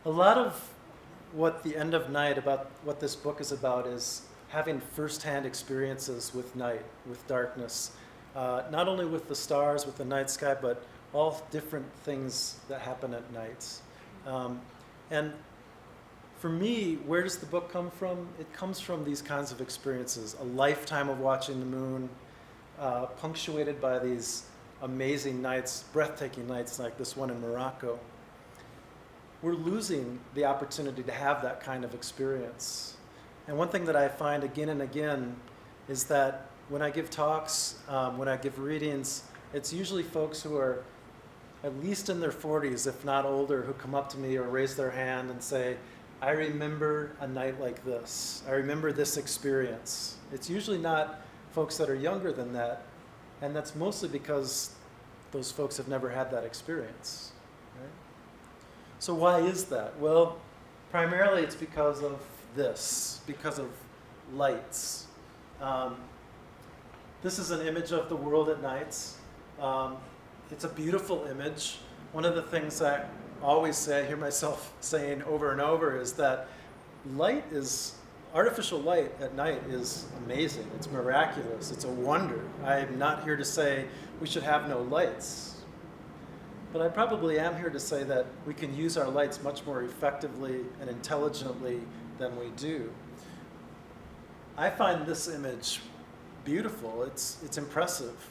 A lot of what the end of night, about what this book is about, is having firsthand experiences with night, with darkness, not only with the stars, with the night sky, but all different things that happen at nights. And for me, where does the book come from? It comes from these kinds of experiences, a lifetime of watching the moon, punctuated by these amazing nights, breathtaking nights like this one in Morocco. We're losing the opportunity to have that kind of experience. And one thing that I find again and again is that when I give talks, when I give readings, it's usually folks who are at least in their 40s, if not older, who come up to me or raise their hand and say, I remember a night like this. I remember this experience. It's usually not folks that are younger than that, and that's mostly because those folks have never had that experience. Right? So why is that? Well, primarily it's because of this, because of lights. This is an image of the world at nights. It's a beautiful image. One of the things I always say, I hear myself saying over and over, is that artificial light at night is amazing. It's miraculous. It's a wonder. I'm not here to say we should have no lights. But I probably am here to say that we can use our lights much more effectively and intelligently than we do. I find this image beautiful. It's impressive.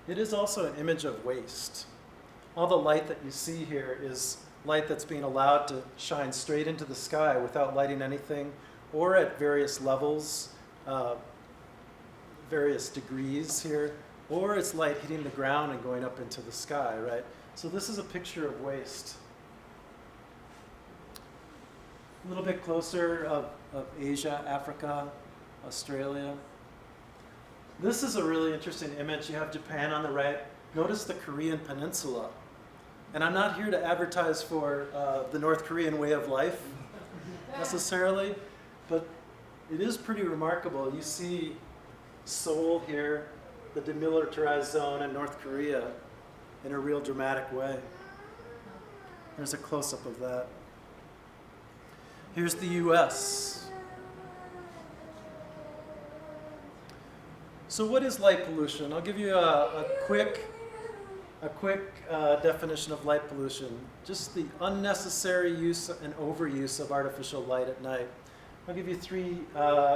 It is also an image of waste. All the light that you see here is light that's being allowed to shine straight into the sky without lighting anything, or at various levels, various degrees here, or it's light hitting the ground and going up into the sky, right? So this is a picture of waste. A little bit closer of Asia, Africa, Australia. This is a really interesting image. You have Japan on the right. Notice the Korean peninsula. And I'm not here to advertise for the North Korean way of life necessarily, but it is pretty remarkable. You see Seoul here, the demilitarized zone in North Korea, in a real dramatic way. There's a close-up of that. Here's the US. So what is light pollution? I'll give you a quick definition of light pollution. Just the unnecessary use and overuse of artificial light at night. I'll give you three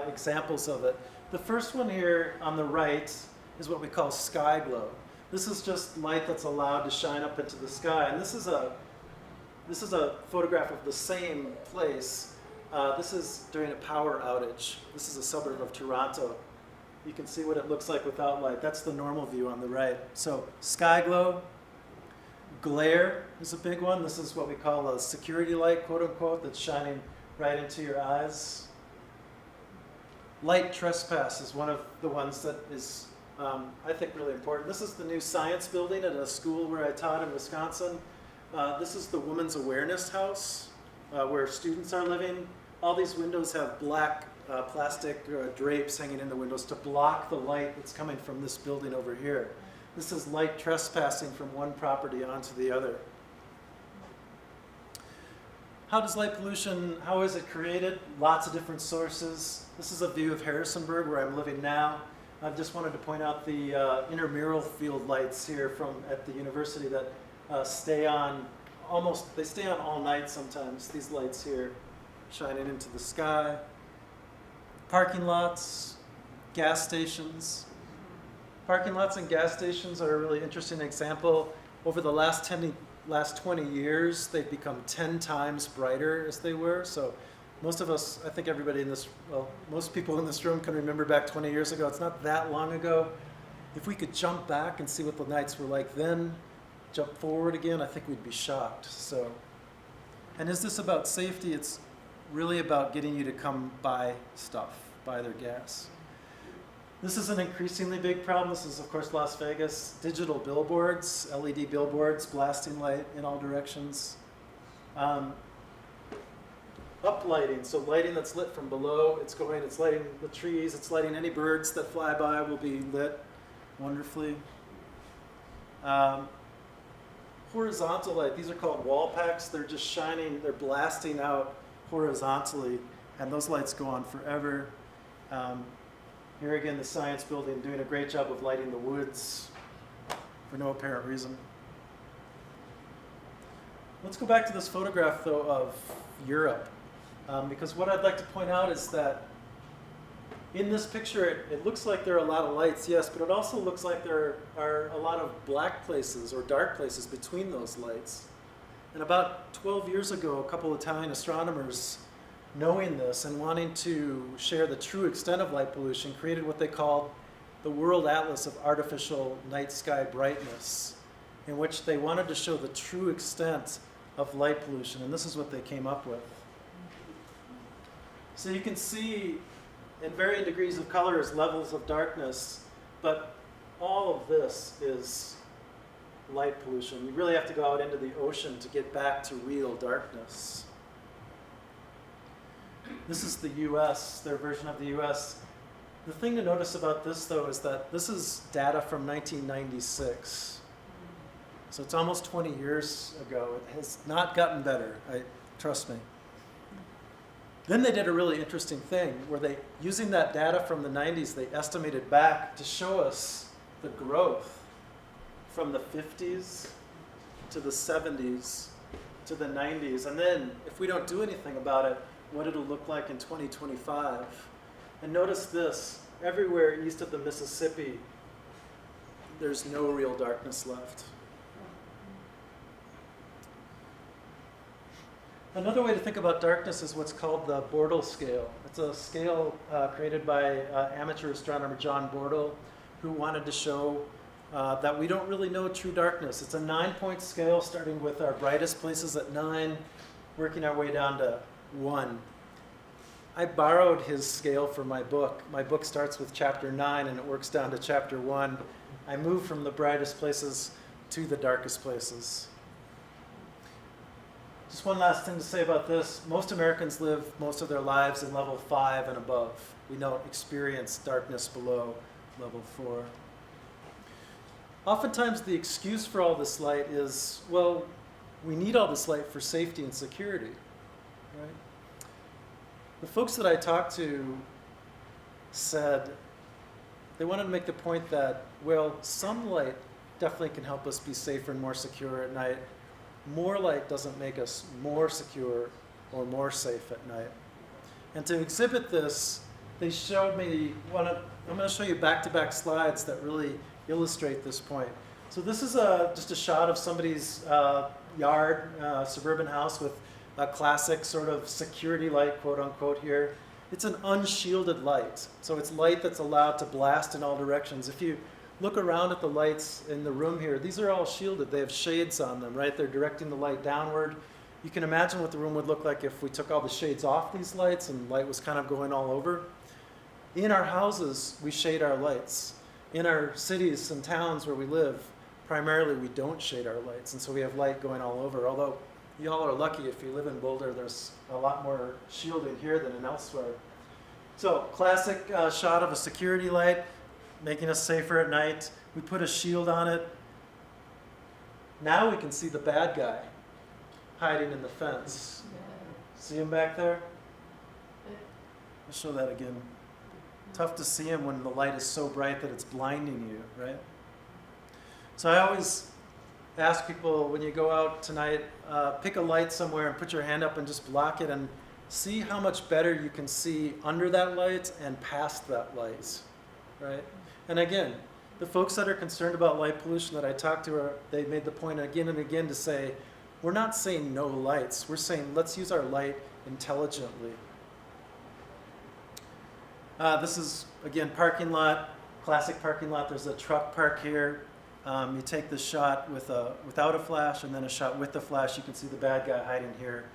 examples of it. The first one here on the right is what we call sky glow. This is just light that's allowed to shine up into the sky. And this is a photograph of the same place. This is during a power outage. This is a suburb of Toronto. You can see what it looks like without light. That's the normal view on the right. So sky glow. Glare is a big one. This is what we call a security light, quote unquote, that's shining right into your eyes. Light trespass is one of the ones that is, I think, really important. This is the new science building at a school where I taught in Wisconsin. This is the Women's Awareness House, where students are living. All these windows have black plastic drapes hanging in the windows to block the light that's coming from this building over here. This is light trespassing from one property onto the other. How does light pollution, how is it created? Lots of different sources. This is a view of Harrisonburg, where I'm living now. I just wanted to point out the intramural field lights here at the university that stay on all night sometimes, these lights here shining into the sky. Parking lots, gas stations. Parking lots and gas stations are a really interesting example. Over the last 20 years, they've become 10 times brighter as they were. So most of us, I think everybody most people in this room can remember back 20 years ago. It's not that long ago. If we could jump back and see what the nights were like then, jump forward again, I think we'd be shocked. So, and is this about safety? It's really about getting you to come buy stuff, buy their gas. This is an increasingly big problem. This is, of course, Las Vegas. Digital billboards, LED billboards, blasting light in all directions. Uplighting, so lighting that's lit from below. It's lighting the trees, it's lighting any birds that fly by will be lit wonderfully. horizontal light. These are called wall packs. They're just shining, they're blasting out horizontally, and those lights go on forever. Here again, the science building doing a great job of lighting the woods for no apparent reason. Let's go back to this photograph, though, of Europe, because what I'd like to point out is that in this picture, it looks like there are a lot of lights, yes, but it also looks like there are a lot of black places or dark places between those lights. And about 12 years ago, a couple of Italian astronomers, knowing this and wanting to share the true extent of light pollution, created what they called the World Atlas of Artificial Night Sky Brightness, in which they wanted to show the true extent of light pollution, and this is what they came up with. So you can see in varying degrees of colors, levels of darkness, but all of this is light pollution. You really have to go out into the ocean to get back to real darkness. This is the US, their version of the US. The thing to notice about this, though, is that this is data from 1996. So it's almost 20 years ago. It has not gotten better, trust me. Then they did a really interesting thing where they, using that data from the 90s, they estimated back to show us the growth from the 50s to the 70s to the 90s. And then, if we don't do anything about it, what it'll look like in 2025. And notice this, everywhere east of the Mississippi, there's no real darkness left. Another way to think about darkness is what's called the Bortle scale. It's a scale created by amateur astronomer John Bortle, who wanted to show that we don't really know true darkness. It's a 9-point scale, starting with our brightest places at 9, working our way down to 1. I borrowed his scale for my book. My book starts with chapter 9 and it works down to chapter 1. I moved from the brightest places to the darkest places. Just one last thing to say about this. Most Americans live most of their lives in level 5 and above. We don't experience darkness below level 4. Oftentimes the excuse for all this light is, well, we need all this light for safety and security, right? The folks that I talked to said they wanted to make the point that, well, some light definitely can help us be safer and more secure at night. More light doesn't make us more secure or more safe at night. And to exhibit this, they showed me I'm going to show you back-to-back slides that really illustrate this point. So this is just a shot of somebody's yard, suburban house with a classic sort of security light, quote unquote here. It's an unshielded light. So it's light that's allowed to blast in all directions. If you look around at the lights in the room here, these are all shielded. They have shades on them, right? They're directing the light downward. You can imagine what the room would look like if we took all the shades off these lights and light was kind of going all over. In our houses, we shade our lights. In our cities and towns where we live, primarily we don't shade our lights, and so we have light going all over. Although y'all are lucky if you live in Boulder, there's a lot more shielding here than in elsewhere. So, classic shot of a security light, making us safer at night. We put a shield on it. Now we can see the bad guy hiding in the fence. See him back there? I'll show that again. Tough to see him when the light is so bright that it's blinding you, right? So I always ask people, when you go out tonight, pick a light somewhere and put your hand up and just block it and see how much better you can see under that light and past that light, right? And again, the folks that are concerned about light pollution that I talked to, they made the point again and again to say, we're not saying no lights. We're saying let's use our light intelligently. This is, again, parking lot, classic parking lot. There's a truck park here. You take this shot without a flash and then a shot with the flash. You can see the bad guy hiding here.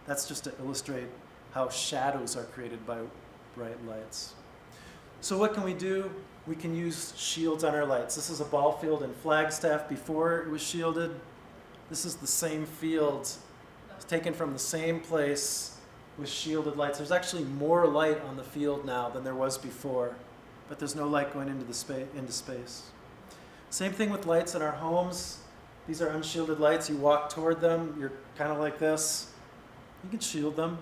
That's just to illustrate how shadows are created by bright lights. So what can we do? We can use shields on our lights. This is a ball field in Flagstaff before it was shielded. This is the same field. It's taken from the same place with shielded lights. There's actually more light on the field now than there was before, but there's no light going into space. Same thing with lights in our homes. These are unshielded lights. You walk toward them, you're kind of like this. You can shield them.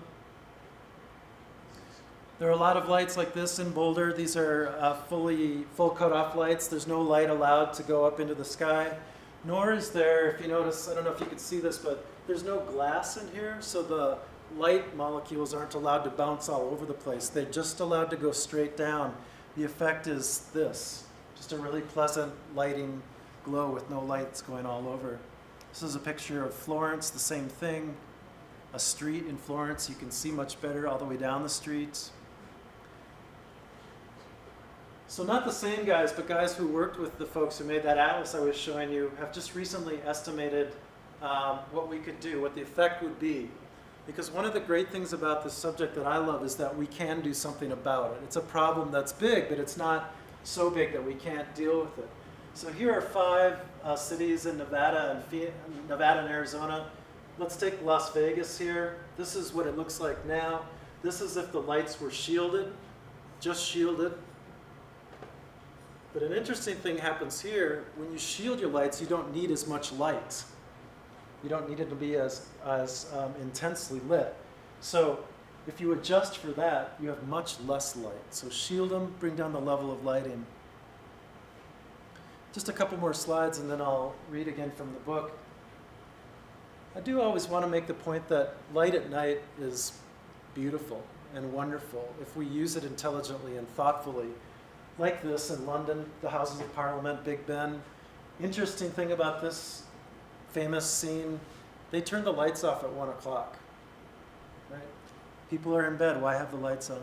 There are a lot of lights like this in Boulder. These are full cut-off lights. There's no light allowed to go up into the sky. Nor is there, if you notice, I don't know if you can see this, but there's no glass in here, so the light molecules aren't allowed to bounce all over the place. They're just allowed to go straight down. The effect is this, just a really pleasant lighting glow with no lights going all over. This is a picture of Florence, the same thing. A street in Florence, you can see much better all the way down the street. So not the same guys, but guys who worked with the folks who made that atlas I was showing you have just recently estimated what we could do, what the effect would be. Because one of the great things about this subject that I love is that we can do something about it. It's a problem that's big, but it's not so big that we can't deal with it. So here are 5 cities in Nevada and Arizona. Let's take Las Vegas here. This is what it looks like now. This is if the lights were shielded, just shielded. But an interesting thing happens here. When you shield your lights, you don't need as much light. You don't need it to be as intensely lit. So if you adjust for that, you have much less light. So shield them, bring down the level of lighting. Just a couple more slides and then I'll read again from the book. I do always want to make the point that light at night is beautiful and wonderful if we use it intelligently and thoughtfully. Like this in London, the Houses of Parliament, Big Ben. Interesting thing about this famous scene, they turn the lights off at 1 o'clock. Right? People are in bed, why have the lights on?